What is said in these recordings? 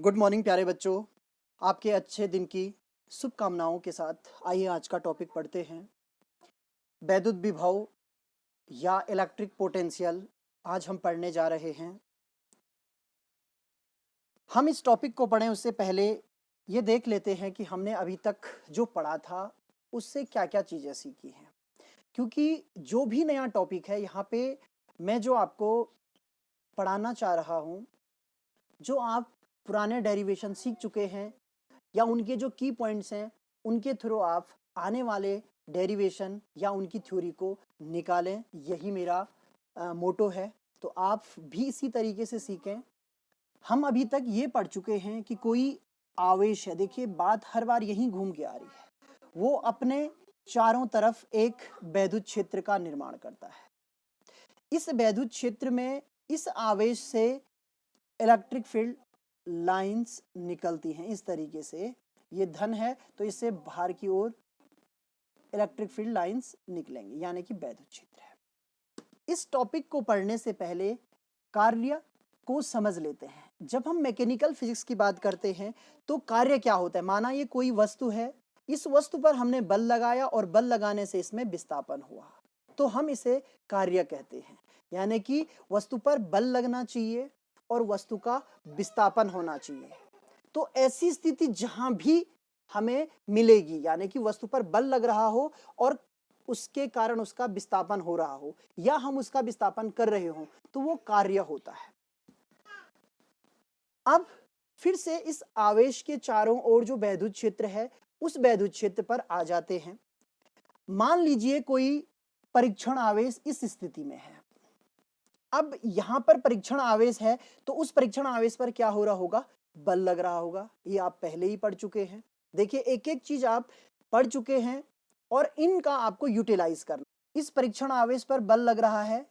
Good morning प्यारे बच्चों। आपके अच्छे दिन की शुभकामनाओं के साथ आइए आज का टॉपिक पढ़ते हैं। वैद्युत विभव या इलेक्ट्रिक पोटेंशियल आज हम पढ़ने जा रहे हैं। हम इस टॉपिक को पढ़ें उससे पहले ये देख लेते हैं कि हमने अभी तक जो पढ़ा था उससे क्या क्या चीज़ें सीखी हैं, क्योंकि जो भी नया टॉपिक है यहाँ पे मैं जो आपको पढ़ाना चाह रहा हूँ, जो आप पुराने डेरिवेशन सीख चुके हैं या उनके जो की पॉइंट्स हैं उनके थ्रू आप आने वाले डेरिवेशन या उनकी थ्योरी को निकालें, यही मेरा मोटो है। तो आप भी इसी तरीके से सीखें। हम अभी तक ये पढ़ चुके हैं कि कोई आवेश है, देखिए बात हर बार यहीं घूम के आ रही है, वो अपने चारों तरफ एक वैद्युत क्षेत्र का निर्माण करता है। इस वैद्युत क्षेत्र में इस आवेश से इलेक्ट्रिक फील्ड लाइंस निकलती हैं। इस तरीके से ये धन है तो इससे बाहर की ओर इलेक्ट्रिक फील्ड लाइंस निकलेंगे, यानी कि वैद्युत क्षेत्र है। इस टॉपिक को पढ़ने से पहले कार्य को समझ लेते हैं। जब हम मैकेनिकल फिजिक्स की बात करते हैं तो कार्य क्या होता है। माना ये कोई वस्तु है, इस वस्तु पर हमने बल लगाया और बल लगाने से इसमें विस्थापन हुआ, तो हम इसे कार्य कहते हैं। यानी कि वस्तु पर बल लगना चाहिए और वस्तु का विस्थापन होना चाहिए। तो ऐसी स्थिति जहां भी हमें मिलेगी, यानी कि वस्तु पर बल लग रहा हो और उसके कारण उसका विस्थापन हो रहा हो या हम उसका विस्थापन कर रहे हो, तो वो कार्य होता है। अब फिर से इस आवेश के चारों ओर जो वैद्युत क्षेत्र है उस वैद्युत क्षेत्र पर आ जाते हैं। मान लीजिए कोई परीक्षण आवेश इस स्थिति में है। अब यहां पर परीक्षण आवेश है तो उस परीक्षण आवेश पर क्या हो रहा होगा, बल लग रहा होगा। ये आप पहले ही पढ़ चुके हैं। देखिए एक एक चीज आप पढ़ चुके हैं और इनका आपको यूटिलाइज करना। इस परीक्षण आवेश पर बल लग रहा है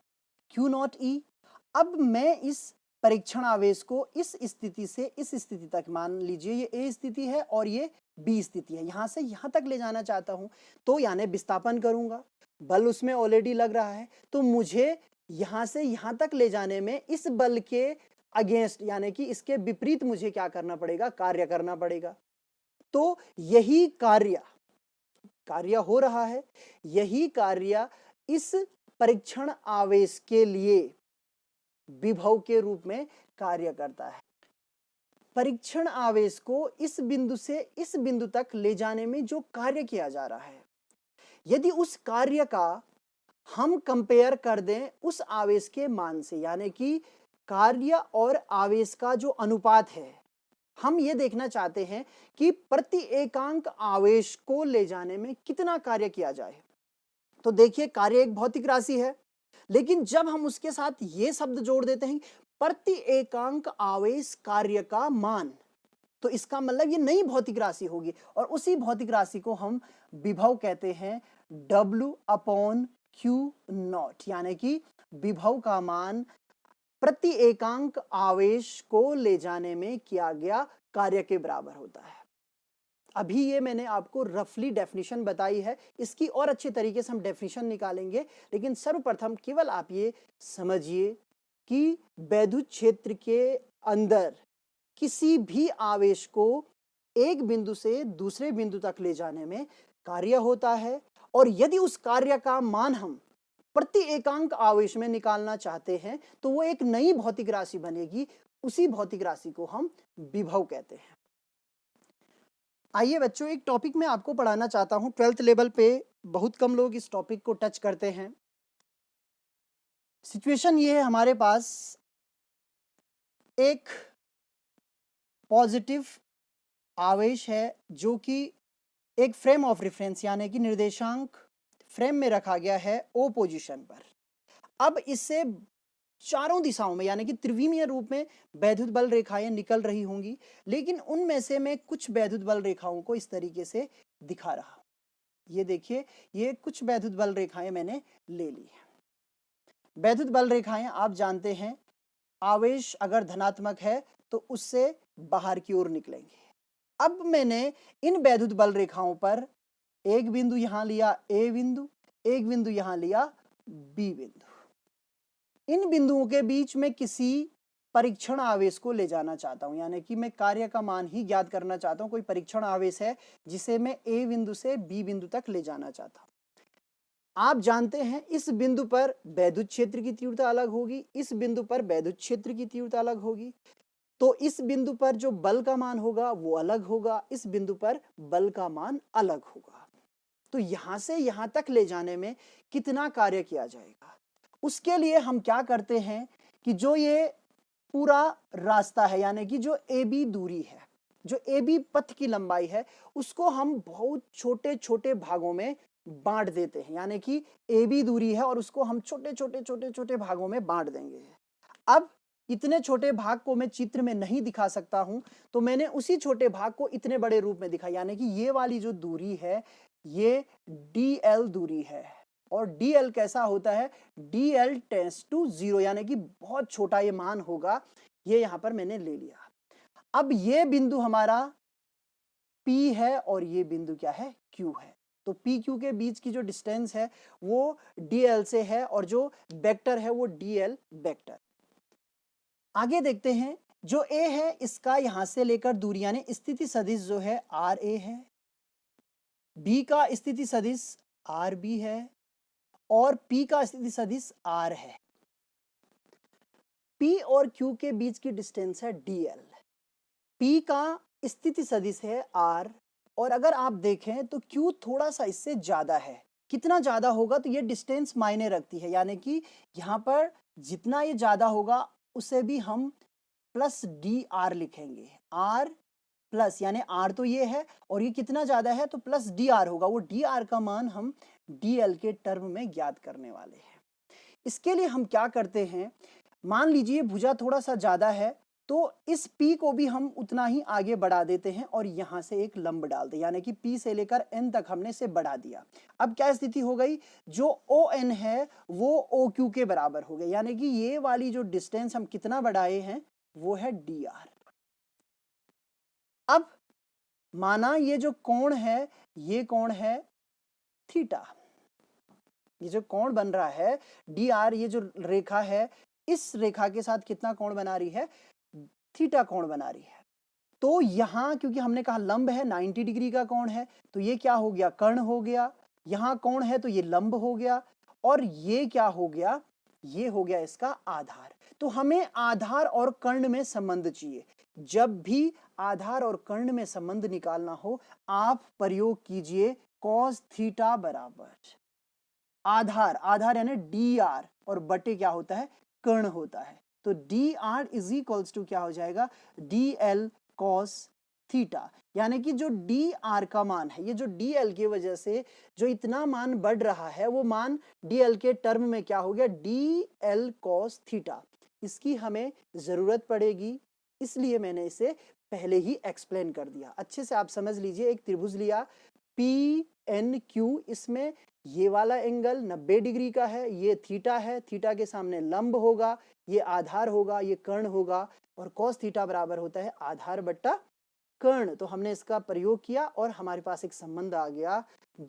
Q0E। अब मैं इस परीक्षण आवेश को इस स्थिति से इस स्थिति तक, मान लीजिए ये A स्थिति है और ये B स्थिति है, यहां से यहां तक ले जाना चाहता हूं, तो यानी विस्थापन करूंगा, बल उसमें ऑलरेडी लग रहा है, तो मुझे यहां से यहां तक ले जाने में इस बल के अगेंस्ट, यानी कि इसके विपरीत मुझे क्या करना पड़ेगा, कार्य करना पड़ेगा। तो यही कार्य हो रहा है, यही कार्य इस परीक्षण आवेश के लिए विभव के रूप में कार्य करता है। परीक्षण आवेश को इस बिंदु से इस बिंदु तक ले जाने में जो कार्य किया जा रहा है, यदि उस कार्य का हम कंपेयर कर दें उस आवेश के मान से, यानी कि कार्य और आवेश का जो अनुपात है, हम ये देखना चाहते हैं कि प्रति एकांक आवेश को ले जाने में कितना कार्य किया जाए। तो देखिए कार्य एक भौतिक राशि है, लेकिन जब हम उसके साथ ये शब्द जोड़ देते हैं प्रति एकांक आवेश कार्य का मान, तो इसका मतलब ये नई भौतिक राशि होगी और उसी भौतिक राशि को हम विभव कहते हैं, W/Q0, यानी कि विभव का मान प्रति एकांक आवेश को ले जाने में किया गया कार्य के बराबर होता है। अभी ये मैंने आपको रफली डेफिनेशन बताई है, इसकी और अच्छे तरीके से हम डेफिनेशन निकालेंगे, लेकिन सर्वप्रथम केवल आप ये समझिए कि वैद्युत क्षेत्र के अंदर किसी भी आवेश को एक बिंदु से दूसरे बिंदु तक ले जाने में कार्य होता है, और यदि उस कार्य का मान हम प्रति एकांक आवेश में निकालना चाहते हैं तो वो एक नई भौतिक राशि बनेगी, उसी भौतिक राशि को हम विभव कहते हैं। आइए बच्चों, एक टॉपिक मैं आपको पढ़ाना चाहता हूं। 12th लेवल पे बहुत कम लोग इस टॉपिक को टच करते हैं। सिचुएशन ये है, हमारे पास एक पॉजिटिव आवेश है जो कि एक फ्रेम ऑफ रेफरेंस यानी कि निर्देशांक फ्रेम में रखा गया है O पोजीशन पर। अब इससे चारों दिशाओं में यानी कि त्रिविमीय रूप में वैद्युत बल रेखाएं निकल रही होंगी, लेकिन उनमें से मैं कुछ वैद्युत बल रेखाओं को इस तरीके से दिखा रहा हूं। ये देखिए, ये कुछ वैद्युत बल रेखाएं मैंने ले ली है। वैद्युत बल रेखाएं आप जानते हैं, आवेश अगर धनात्मक है तो उससे बाहर की ओर निकलेंगे। अब मैंने इन वैद्युत बल रेखाओं पर एक बिंदु यहां लिया A बिंदु, एक बिंदु यहां लिया B बिंदु। इन बिंदुओं के बीच में किसी परीक्षण आवेश को ले जाना चाहता हूं, यानी कि मैं कार्य का मान ही ज्ञात करना चाहता हूं। कोई परीक्षण आवेश है जिसे मैं ए बिंदु से बी बिंदु तक ले जाना चाहता हूं। आप जानते हैं इस बिंदु पर वैद्युत क्षेत्र की तीव्रता अलग होगी, इस बिंदु पर वैद्युत क्षेत्र की तीव्रता अलग होगी। तो इस बिंदु पर जो बल का मान होगा वो अलग होगा, इस बिंदु पर बल का मान अलग होगा। तो यहां से यहां तक ले जाने में कितना कार्य किया जाएगा, उसके लिए हम क्या करते हैं कि जो ये पूरा रास्ता है, यानी कि जो ए बी दूरी है, जो ए बी पथ की लंबाई है, उसको हम बहुत छोटे छोटे भागों में बांट देते हैं। यानी कि ए बी दूरी है और उसको हम छोटे छोटे छोटे छोटे भागों में बांट देंगे। अब इतने छोटे भाग को मैं चित्र में नहीं दिखा सकता हूं, तो मैंने उसी छोटे भाग को इतने बड़े रूप में दिखाया। यानी कि ये वाली जो दूरी है ये dl दूरी है, और dl कैसा होता है, dl टेंड्स टू 0, यानी कि बहुत छोटा ये मान होगा। ये यहां पर मैंने ले लिया। अब ये बिंदु हमारा P है और ये बिंदु क्या है, Q है। तो P Q के बीच की जो डिस्टेंस है वो dl से है, और जो वेक्टर है वो dl वेक्टर। आगे देखते हैं, जो A है इसका यहां से लेकर दूरी यानी स्थिति सदिश जो है RA है, B का स्थिति सदिश RB है, और P का स्थिति सदिश R है। P और Q के बीच की डिस्टेंस है dl। P का स्थिति सदिश है R, और अगर आप देखें तो Q थोड़ा सा इससे ज्यादा है। कितना ज्यादा होगा, तो ये डिस्टेंस मायने रखती है, यानी कि यहाँ पर जितना ये ज्यादा होगा उसे भी हम प्लस dr लिखेंगे। R प्लस, यानी R तो ये है और ये कितना ज्यादा है तो प्लस dr होगा। वो dr का मान हम dl के टर्म में ज्ञात करने वाले हैं। इसके लिए हम क्या करते हैं, मान लीजिए भुजा थोड़ा सा ज्यादा है, तो इस P को भी हम उतना ही आगे बढ़ा देते हैं और यहां से एक लंब डाल दें, यानी कि P से लेकर N तक हमने इसे बढ़ा दिया। अब क्या स्थिति हो गई, जो ON है वो OQ के बराबर हो गया, यानी कि ये वाली जो डिस्टेंस हम कितना बढ़ाए हैं वो है dr। अब माना ये जो कोण है ये कोण है थीटा, ये जो कोण बन रहा है dr, ये जो रेखा है इस रेखा के साथ कितना कोण बना रही है, थीटा कोण बना रही है। तो यहां क्योंकि हमने कहा लंब है 90 डिग्री का कोण है, तो ये क्या हो गया, कर्ण हो गया। यहां कोण है तो ये लंब हो गया, और ये क्या हो गया, ये हो गया इसका आधार। तो हमें आधार और कर्ण में संबंध चाहिए। जब भी आधार और कर्ण में संबंध निकालना हो आप प्रयोग कीजिए cos थीटा बराबर आधार, आधार यानी dr, और बटे क्या होता है, कर्ण होता है। तो dr इज इक्वल्स टू क्या हो जाएगा, dl cos थीटा। यानी कि जो dr का मान है, ये जो dl की वजह से जो इतना मान बढ़ रहा है वो मान dl के टर्म में क्या हो गया, dl cos थीटा। इसकी हमें जरूरत पड़ेगी, इसलिए मैंने इसे पहले ही एक्सप्लेन कर दिया। अच्छे से आप समझ लीजिए, एक त्रिभुज लिया PNQ, इसमें ये वाला एंगल 90 डिग्री का है, ये थीटा है, थीटा के सामने लंब होगा, ये आधार होगा, ये कर्ण होगा, और cos थीटा बराबर होता है आधार बट्टा कर्ण। तो हमने इसका प्रयोग किया और हमारे पास एक संबंध आ गया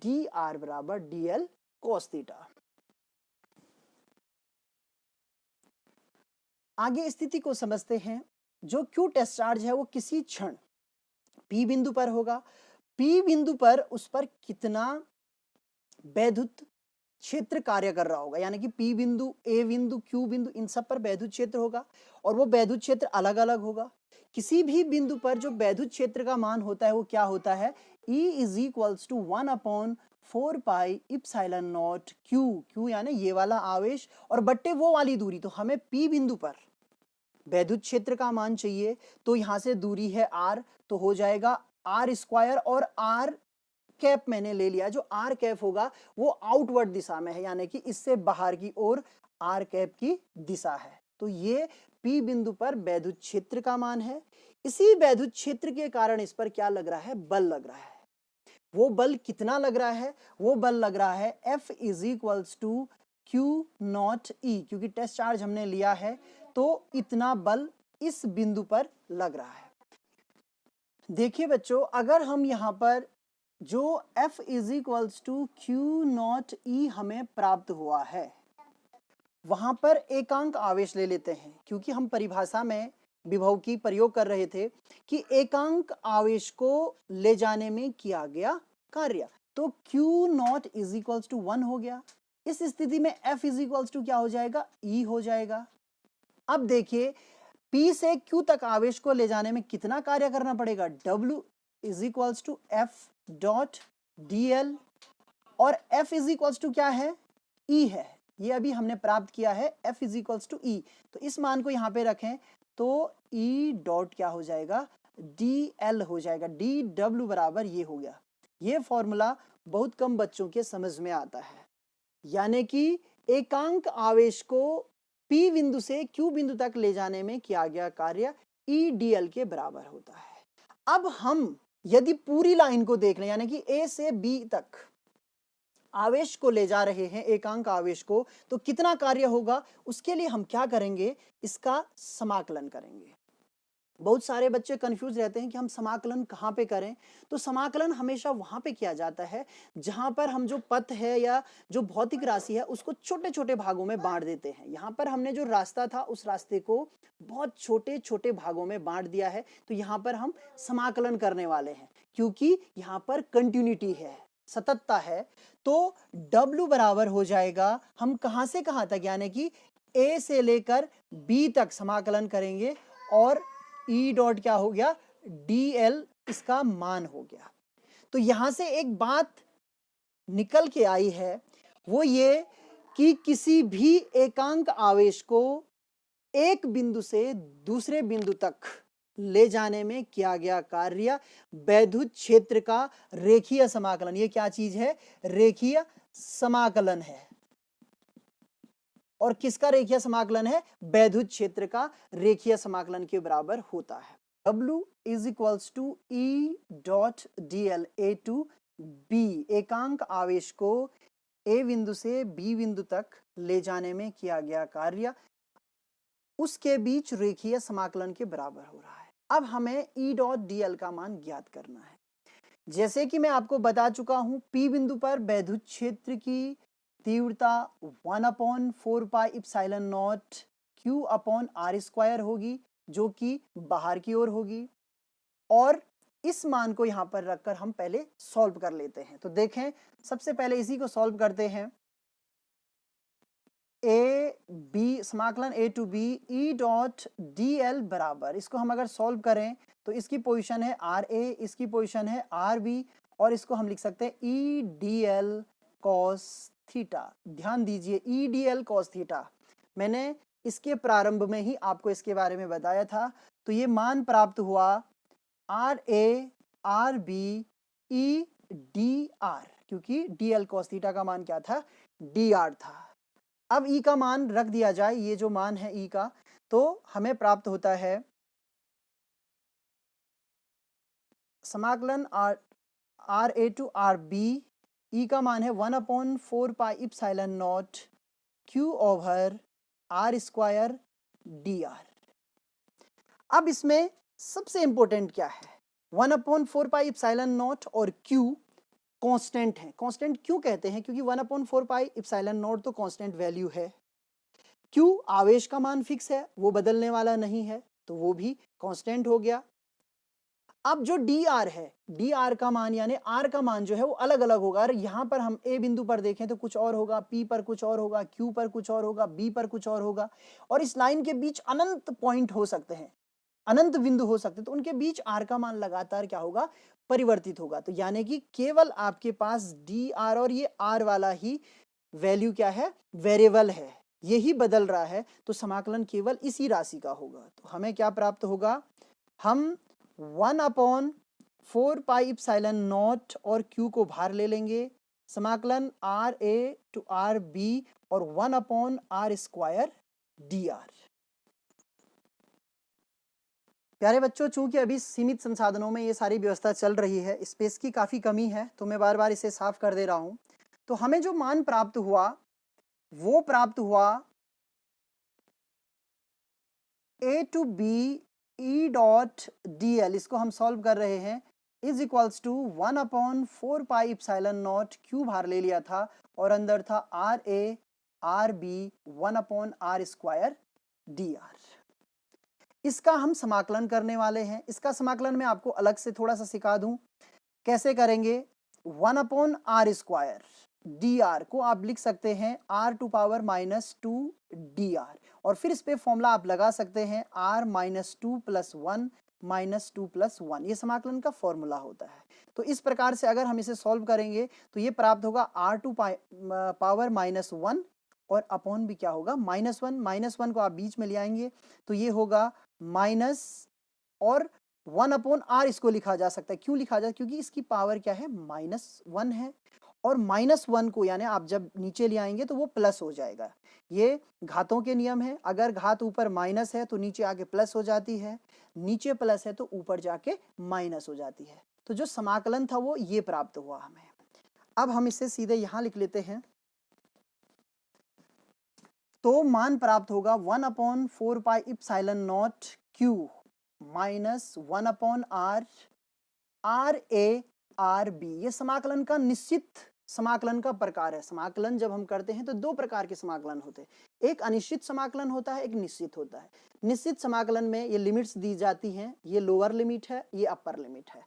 dr बराबर dl cos थीटा। आगे स्थिति को समझते हैं। जो Q टेस्ट चार्ज है वो किसी क्षण P बिंदु पर होगा। P बिंदु पर उस पर कितना वैद्युत क्षेत्र कार्य कर रहा होगा, यानी कि P बिंदु, A बिंदु, Q बिंदु, इन सब पर वैद्युत क्षेत्र होगा, और वो वैद्युत क्षेत्र अलग अलग होगा। किसी भी बिंदु पर जो वैद्युत क्षेत्र का मान होता है वो क्या होता है, E is equals to 1/4 pi epsilon naught Q, Q यानी ये वाला आवेश और बट्टे वो वाली दूरी। तो हमें P बिंदु पर वैद्युत क्षेत्र का मान चाहिए, तो यहां से दूरी है R, तो हो जाएगा R स्क्वायर, और R कैप मैंने ले लिया। जो R कैप होगा वो आउटवर्ड दिशा में है, यानी कि इससे बाहर की ओर R कैप की दिशा है। तो ये P बिंदु पर वैद्युत क्षेत्र का मान है। इसी वैद्युत क्षेत्र के कारण इस पर क्या लग रहा है, बल लग रहा है। वो बल कितना लग रहा है, वो बल लग रहा है F is equals to Q naught E, क्योंकि टेस्ट चार्ज हमने लिया है तो इतना बल इस बिंदु पर लग रहा है। देखिए बच्चों, अगर हम यहां पर जो F is equals to Q naught E हमें प्राप्त हुआ है, वहां पर एकांक आवेश ले लेते हैं, क्योंकि हम परिभाषा में विभव की प्रयोग कर रहे थे कि एकांक आवेश को ले जाने में किया गया कार्य। तो Q naught is equals to 1 हो गया। इस स्थिति में F इज इक्वल्स टू क्या हो जाएगा, E हो जाएगा। अब देखिए P से Q तक आवेश को ले जाने में कितना कार्य करना पड़ेगा, W is equals to F dot DL, और F इज इक्वल्स टू क्या है, E है। ये अभी हमने प्राप्त किया है F is equals to E। तो इस मान को यहां पे रखें तो E डॉट क्या हो जाएगा, DL हो जाएगा। DW बराबर ये हो गया। ये फॉर्मूला बहुत कम बच्चों के समझ में आता है, यानी कि एकांक आवेश को P बिंदु से Q बिंदु तक ले जाने में किया गया कार्य EDL के बराबर होता है। अब हम यदि पूरी लाइन को देख लें, यानी कि A से B तक आवेश को ले जा रहे हैं, एकांक आवेश को, तो कितना कार्य होगा, उसके लिए हम क्या करेंगे, इसका समाकलन करेंगे। बहुत सारे बच्चे कंफ्यूज रहते हैं कि हम समाकलन कहाँ पे करें। तो समाकलन हमेशा वहां पे किया जाता है जहां पर हम जो पथ है या जो भौतिक राशि है उसको छोटे छोटे भागों में बांट देते हैं। यहाँ पर हमने जो रास्ता था उस रास्ते को बहुत छोटे छोटे भागों में बांट दिया है, तो यहाँ पर हम समाकलन करने वाले हैं, क्योंकि यहाँ पर कंटिन्यूटी है, सततता है। तो W बराबर हो जाएगा, हम कहां से कहां तक, यानी कि A से लेकर B तक समाकलन करेंगे, और E डॉट क्या हो गया, DL इसका मान हो गया। तो यहां से एक बात निकल के आई है, वो ये कि किसी भी एकांक आवेश को एक बिंदु से दूसरे बिंदु तक ले जाने में किया गया कार्य वैद्युत क्षेत्र का रेखीय समाकलन, ये क्या चीज है, रेखीय समाकलन है। और किसका रेखीय समाकलन है, वैद्युत क्षेत्र का रेखीय समाकलन के बराबर होता है। W is equals to E dot DL A to B, एकांक आवेश को A बिंदु से B बिंदु तक ले जाने में किया गया कार्य उसके बीच रेखीय समाकलन के बराबर हो रहा है। अब हमें E डॉट DL का मान ज्ञात करना है। जैसे कि मैं आपको बता चुका हूं, P बिंदु पर वैद्युत क्षेत्र की तीव्रता 1/4 pi epsilon naught Q upon R square होगी, जो कि बाहर की ओर होगी। और इस मान को यहां पर रखकर हम पहले सॉल्व कर लेते हैं। तो देखें, सबसे पहले इसी को सॉल्व करते हैं। समाकलन A to B E dot DL बराबर, इसको हम अगर सॉल्व करें तो इसकी पोजीशन है RA, इसकी पोजीशन है RB, और इसको हम लिख सकते हैं EDL cos थीटा। ध्यान दीजिए, EDL cos थीटा, मैंने इसके प्रारंभ में ही आपको इसके बारे में बताया था। तो ये मान प्राप्त हुआ RA RB EDR, क्योंकि DL cos थीटा का मान क्या था, DR था। अब E का मान रख दिया जाए, ये जो मान है E का, तो हमें प्राप्त होता है समाकलन RA टू RB, E का मान है 1/4 pi epsilon naught Q over R square DR। अब इसमें सबसे इंपॉर्टेंट क्या है, 1/4 पाई इप्सिलॉन नॉट और Q कांस्टेंट है। कांस्टेंट क्यों कहते हैं, क्योंकि 1/4 पाई इप्सिलॉन नॉट तो कांस्टेंट वैल्यू है। Q आवेश का मान फिक्स है, वो बदलने वाला नहीं है, तो वो भी कांस्टेंट हो गया। अब जो DR है, DR का मान यानी R का मान जो है वो अलग अलग होगा। अगर यहां पर हम A बिंदु पर देखें तो कुछ और होगा, P पर कुछ और होगा, Q पर कुछ और होगा, B पर कुछ और होगा, और इस लाइन के बीच अनंत पॉइंट हो सकते हैं, अनंत बिंदु हो सकते हैं। तो उनके बीच R का मान लगातार क्या होगा, परिवर्तित होगा। तो यानी कि केवल आपके पास DR और ये R वाला ही वैल्यू क्या है, वेरिएबल है, यही बदल रहा है। तो समाकलन केवल इसी राशि का होगा। तो हमें क्या प्राप्त होगा, हम 1/4 पाई इप्सिलॉन नॉट और Q को बाहर ले लेंगे, समाकलन RA टू RB और 1/R स्क्वायर DR। प्यारे बच्चों, चूंकि अभी सीमित संसाधनों में ये सारी व्यवस्था चल रही है, स्पेस की काफी कमी है, तो मैं बार बार इसे साफ कर दे रहा हूं। तो हमें जो मान प्राप्त हुआ वो प्राप्त हुआ A to B E dot DL, इसको हम सॉल्व कर रहे हैं, is equals to 1/4 pi epsilon naught Q बाहर ले लिया था और अंदर था RA R B 1/r² dr। इसका हम समाकलन करने वाले हैं। इसका समाकलन मैं आपको अलग से थोड़ा सा सिखा दूं, कैसे करेंगे। 1/r² dr को आप लिख सकते हैं r⁻⁻2 dr, और फिर इस पे फॉर्मूला आप लगा सकते हैं r -2 + 1 -2 + 1, ये समाकलन का फॉर्मूला होता है। तो इस प्रकार से अगर हम इसे सॉल्व करेंगे तो ये प्राप्त होगा r⁻⁻1 और अपॉन भी क्या होगा -1 को आप बीच में ले आएंगे तो ये होगा माइनस, और 1/r इसको लिखा जा सकता है। क्यों लिखा जाए, क्योंकि इसकी पावर क्या है -1 है, और -1 को यानी आप जब नीचे ले आएंगे तो वो प्लस हो जाएगा। ये घातों के नियम है, अगर घात ऊपर माइनस है तो नीचे आके प्लस हो जाती है, नीचे प्लस है तो ऊपर जाके माइनस हो जाती है। तो जो समाकलन था वो ये प्राप्त हुआ हमें। अब हम इसे सीधे यहां लिख लेते हैं, तो मान प्राप्त होगा 1/4πε0 q माइनस 1/r r/b। ये समाकलन का निश्चित समाकलन का प्रकार है। समाकलन जब हम करते हैं तो दो प्रकार के समाकलन होते हैं, एक अनिश्चित समाकलन होता है, एक निश्चित होता है। निश्चित समाकलन में ये लिमिट्स दी जाती हैं, ये लोअर लिमिट है, ये अपर लिमिट है।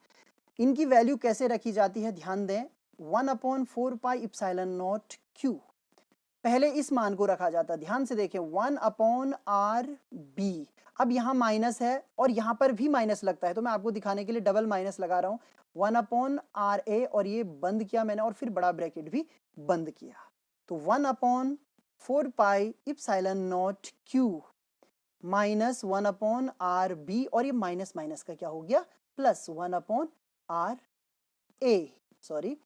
इनकी वैल्यू कैसे रखी जाती है, ध्यान दें। 1/4πε0 q, पहले इस मान को रखा जाता है, ध्यान से देखें 1/r/b। अब यहाँ माइनस है और यहाँ पर भी माइनस लगता है, तो मैं आपको दिखाने के लिए डबल माइनस लगा रहा हूँ। 1/r(a) और ये बंद किया मैंने और फिर बड़ा ब्रैकेट भी बंद किया, तो 1/4πε0 q माइनस 1/r(b) और ये माइनस माइनस का क्या हो गया प्लस 1/r(a), सॉरी।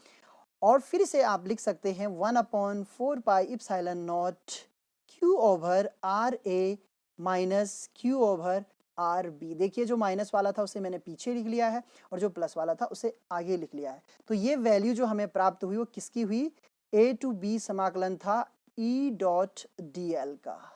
और फिर से आप लिख सकते हैं 1/4πε0 q/r(a) माइनस q/r(b। देखिए जो माइनस वाला था उसे मैंने पीछे लिख लिया है और जो प्लस वाला था उसे आगे लिख लिया है। तो ये वैल्यू जो हमें प्राप्त हुई वो किसकी हुई, a to b समाकलन था E.dl का।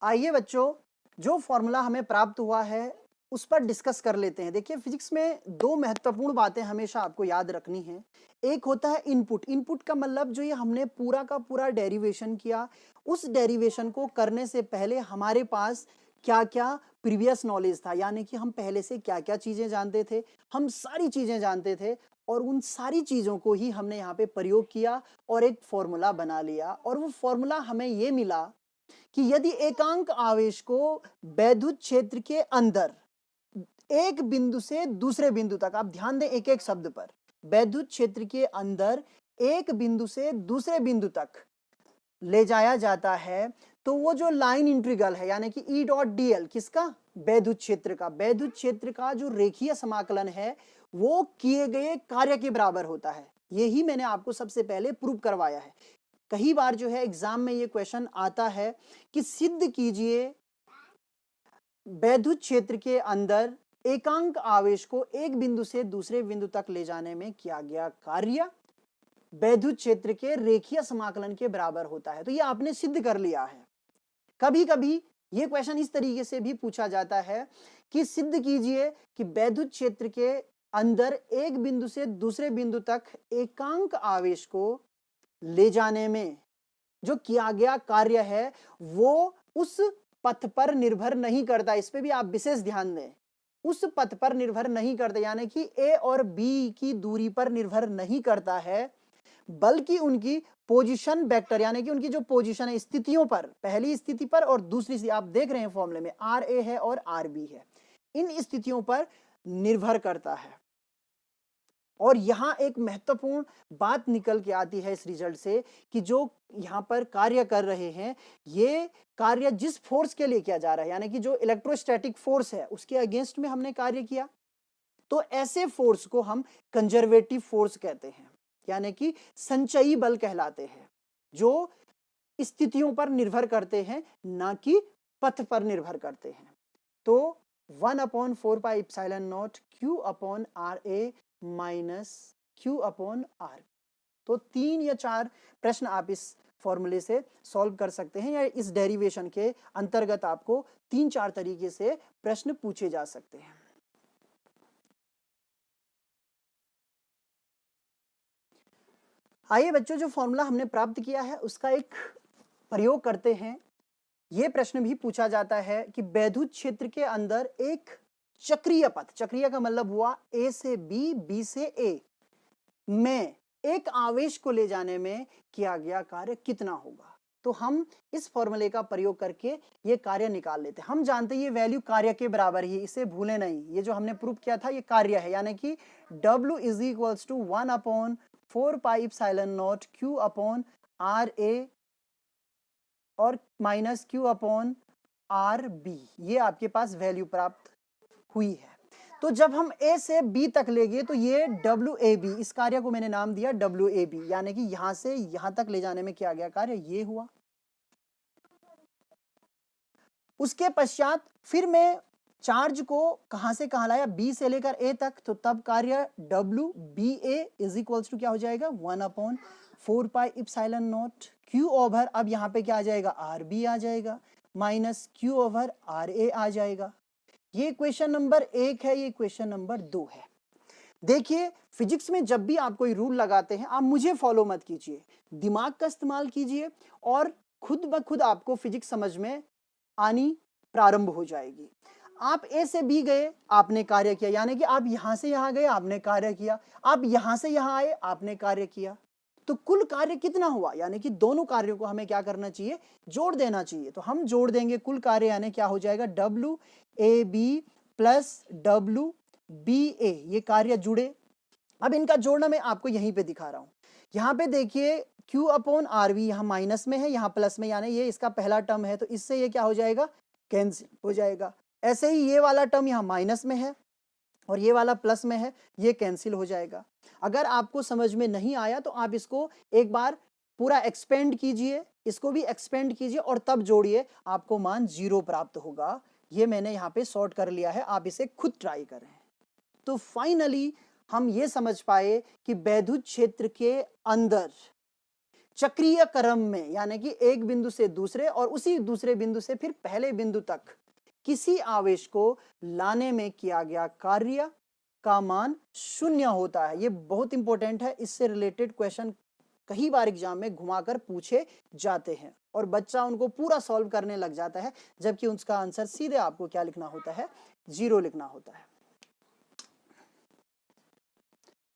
आइए बच्चों, जो फॉर्मूला हमें प्राप्त हुआ है उस पर डिस्कस कर लेते हैं। देखिए फिजिक्स में दो महत्वपूर्ण बातें हमेशा आपको याद रखनी है। एक होता है इनपुट। इनपुट का मतलब जो ये हमने पूरा का पूरा डेरिवेशन किया, उस डेरिवेशन को करने से पहले हमारे पास क्या क्या प्रीवियस नॉलेज था, यानी कि हम पहले से क्या क्या चीजें जानते थे, हम सारी चीजें जानते थे और उन सारी चीजों को ही हमने यहाँ पे प्रयोग किया और एक फॉर्मूला बना लिया। और वो फॉर्मूला हमें ये मिला कि यदि एकांक आवेश को वैद्युत क्षेत्र के अंदर एक बिंदु से दूसरे बिंदु तक, आप ध्यान दें एक एक शब्द पर, वैद्युत क्षेत्र के अंदर एक बिंदु से दूसरे बिंदु तक ले जाया जाता है, तो वो जो लाइन इंटीग्रल है यानी कि E.dl किसका, वैद्युत क्षेत्र का, वैद्युत क्षेत्र का जो रेखीय समाकलन है वो किए गए कार्य के बराबर होता है। यही मैंने आपको सबसे पहले प्रूव करवाया है। कई बार जो है एग्जाम में ये क्वेश्चन आता है कि सिद्ध कीजिए वैद्युत क्षेत्र के अंदर एकांक आवेश को एक बिंदु से दूसरे बिंदु तक ले जाने में किया गया कार्य वैद्युत क्षेत्र के रेखीय समाकलन के बराबर होता है। तो ये आपने सिद्ध कर लिया है। कभी कभी ये क्वेश्चन इस तरीके से भी पूछा जाता है कि सिद्ध कीजिए कि वैद्युत क्षेत्र के अंदर एक बिंदु से दूसरे बिंदु तक एकांक आवेश को ले जाने में जो किया गया कार्य है वो उस पथ पर निर्भर नहीं करता। इस पे भी आप विशेष ध्यान दें, उस पथ पर निर्भर नहीं करता, यानी कि ए और बी की दूरी पर निर्भर नहीं करता है, बल्कि उनकी पोजीशन वेक्टर यानी कि उनकी जो पोजीशन है स्थितियों पर, पहली स्थिति पर और दूसरी स्थिति, आप देख रहे हैं फॉर्मूले में RA है और RB है, इन स्थितियों पर निर्भर करता है। और यहां एक महत्वपूर्ण बात निकल के आती है इस रिजल्ट से कि जो यहां पर कार्य कर रहे हैं ये कार्य जिस फोर्स के लिए किया जा रहा है, यानी कि जो इलेक्ट्रोस्टैटिक फोर्स है उसके अगेंस्ट में हमने कार्य किया, तो ऐसे फोर्स को हम कंजर्वेटिव फोर्स कहते हैं, यानी कि संचयी बल कहलाते हैं, जो स्थितियों पर निर्भर करते हैं ना कि पथ पर निर्भर करते हैं। तो 1/4πε0 q/RA माइनस q/r। तो 3 या 4 प्रश्न आप इस फॉर्मूले से सॉल्व कर सकते हैं, या इस डेरिवेशन के अंतर्गत आपको 3-4 तरीके से प्रश्न पूछे जा सकते हैं। आइए बच्चों, जो फॉर्मूला हमने प्राप्त किया है उसका एक प्रयोग करते हैं। यह प्रश्न भी पूछा जाता है कि वैद्युत क्षेत्र के अंदर एक चक्रीय पथ, चक्रीय का मतलब हुआ ए से बी, बी से ए में एक आवेश को ले जाने में किया गया कार्य कितना होगा। तो हम इस फॉर्मूले का प्रयोग करके ये कार्य निकाल लेते हैं। हम जानते हैं ये वैल्यू कार्य के बराबर ही, इसे भूले नहीं। ये जो हमने प्रूव किया था ये कार्य है, यानी कि W is equals to 1/4πε0 Q upon RA और माइनस Q अपॉन RB। ये आपके पास वैल्यू प्राप्त हुई है। तो जब हम A से B तक ले गए तो ये WAB, इस कार्य को मैंने नाम दिया WAB, यानी कि यहां से यहां तक ले जाने में किया गया कार्य ये हुआ। उसके पश्चात फिर मैं चार्ज को कहां से कहां लाया, B से लेकर A तक, तो तब कार्य WBA इज इक्वल्स टू क्या हो जाएगा 1/4πε0 Q ओवर, अब यहां पे क्या आ जाएगा RB आ जाएगा, माइनस Q ओवर RA आ जाएगा। ये क्वेश्चन नंबर 1 है, ये क्वेश्चन नंबर 2 है। देखिए फिजिक्स में जब भी आप कोई रूल लगाते हैं आप मुझे फॉलो मत कीजिए, दिमाग का इस्तेमाल कीजिए और खुद ब खुद आपको फिजिक्स समझ में आनी प्रारंभ हो जाएगी। आप ए से बी गए, आपने कार्य किया, यानी कि आप यहां से यहां गए, आपने कार्य किया। आप यहां से यहां आए, आपने कार्य किया। तो कुल कार्य कितना हुआ, यानी कि दोनों कार्यों को हमें क्या करना चाहिए, जोड़ देना चाहिए। तो हम जोड़ देंगे कुल कार्य, यानी क्या हो जाएगा WAB प्लस WBA, ये कार्य जुड़े। अब इनका जोड़ना मैं आपको यहीं पे दिखा रहा हूं। यहां पे देखिए Q अपॉन RV यहां माइनस में है, यहां प्लस में, यानी ये इसका पहला टर्म है, तो इससे ये क्या हो जाएगा कैंसिल हो जाएगा। ऐसे ही ये वाला टर्म यहां माइनस में है और ये वाला प्लस में है, ये कैंसिल हो जाएगा। अगर आपको समझ में नहीं आया तो आप इसको एक बार पूरा एक्सपेंड कीजिए, इसको भी एक्सपेंड कीजिए और तब जोड़िए, आपको मान 0 प्राप्त होगा। ये मैंने यहाँ पे सॉर्ट कर लिया है, आप इसे खुद ट्राई करें। तो फाइनली हम ये समझ पाए कि वैद्युत क्षेत्र के अंदर चक्रीय क्रम में, यानी कि एक बिंदु से दूसरे और उसी दूसरे बिंदु से फिर पहले बिंदु तक किसी आवेश को लाने में किया गया कार्य का मान 0 होता है। ये बहुत इंपॉर्टेंट है, इससे रिलेटेड क्वेश्चन कई बार एग्जाम में घुमाकर पूछे जाते हैं और बच्चा उनको पूरा सॉल्व करने लग जाता है, जबकि उसका आंसर सीधे आपको क्या लिखना होता है 0 लिखना होता है।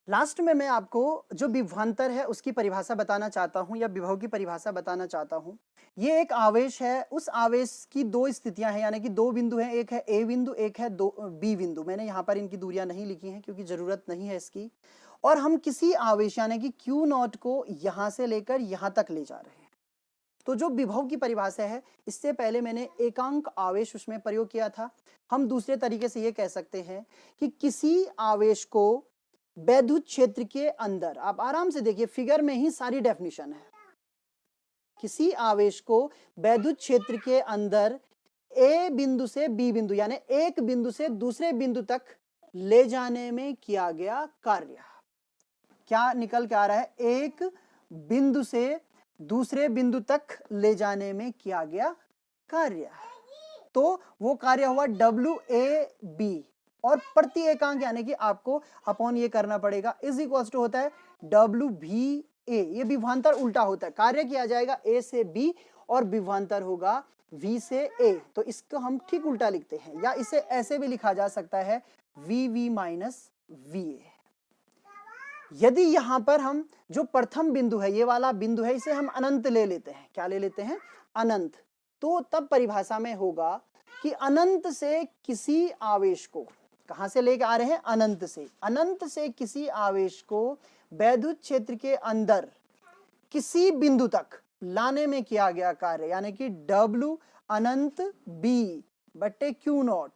लास्ट में मैं आपको जो विभवांतर है उसकी परिभाषा बताना चाहता हूं, या विभव की परिभाषा बताना चाहता हूं। ये एक आवेश है, उस आवेश की दो स्थितियां हैं, यानी कि दो बिंदु हैं, एक है ए बिंदु, एक है बी बिंदु। मैंने यहाँ पर इनकी दूरियां नहीं लिखी हैं क्योंकि जरूरत नहीं है इसकी। और हम किसी आवेश यानी कि Q0 को यहां से लेकर यहां तक ले जा रहे हैं। तो जो विभव की परिभाषा है, इससे पहले मैंने एकांक आवेश उसमें प्रयोग किया था। हम दूसरे तरीके से ये कह सकते हैं कि किसी आवेश को वैद्युत क्षेत्र के अंदर, आप आराम से देखिए फिगर में ही सारी डेफिनेशन है, किसी आवेश को वैद्युत क्षेत्र के अंदर ए बिंदु से बी बिंदु, यानी एक बिंदु से दूसरे बिंदु तक ले जाने में किया गया कार्य। क्या निकल के आ रहा है, एक बिंदु से दूसरे बिंदु तक ले जाने में किया गया कार्य। तो वो कार्य हुआ WAB और प्रति एकांक यानी कि आपको अपॉन ये करना पड़ेगा, इज इक्वल्स टू होता है WVA। ये विभवांतर उल्टा होता है, कार्य किया जाएगा A से B और विभवांतर होगा V से A। तो इसको हम ठीक उल्टा लिखते हैं, या इसे ऐसे भी लिखा जा सकता है VV माइनस VA। यदि यहां पर हम जो प्रथम बिंदु है, ये वाला बिंदु है, इसे हम अनंत ले लेते हैं, क्या ले लेते हैं अनंत, तो तब परिभाषा में होगा कि अनंत से किसी आवेश को, कहां से लेकर आ रहे हैं अनंत से किसी आवेश को वैद्युत क्षेत्र के अंदर किसी बिंदु तक लाने में किया गया कार्य, यानी कि W अनंत B बट्टे Q0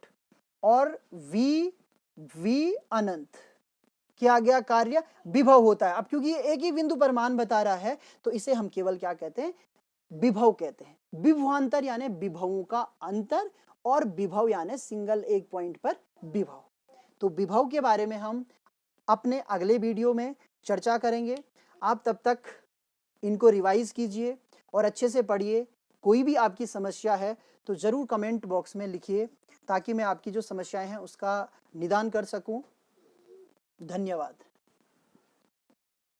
और V अनंत किया गया कार्य विभव होता है। अब क्योंकि ये एक ही बिंदु पर मान बता रहा है तो इसे हम केवल क्या कहते हैं, विभव कहते हैं। विभवांतर यानी विभवों का अंतर और विभव यानी सिंगल एक पॉइंट पर विभव। तो विभव के बारे में हम अपने अगले वीडियो में चर्चा करेंगे। आप तब तक इनको रिवाइज कीजिए और अच्छे से पढ़िए। कोई भी आपकी समस्या है तो जरूर कमेंट बॉक्स में लिखिए, ताकि मैं आपकी जो समस्याएं हैं उसका निदान कर सकूं। धन्यवाद।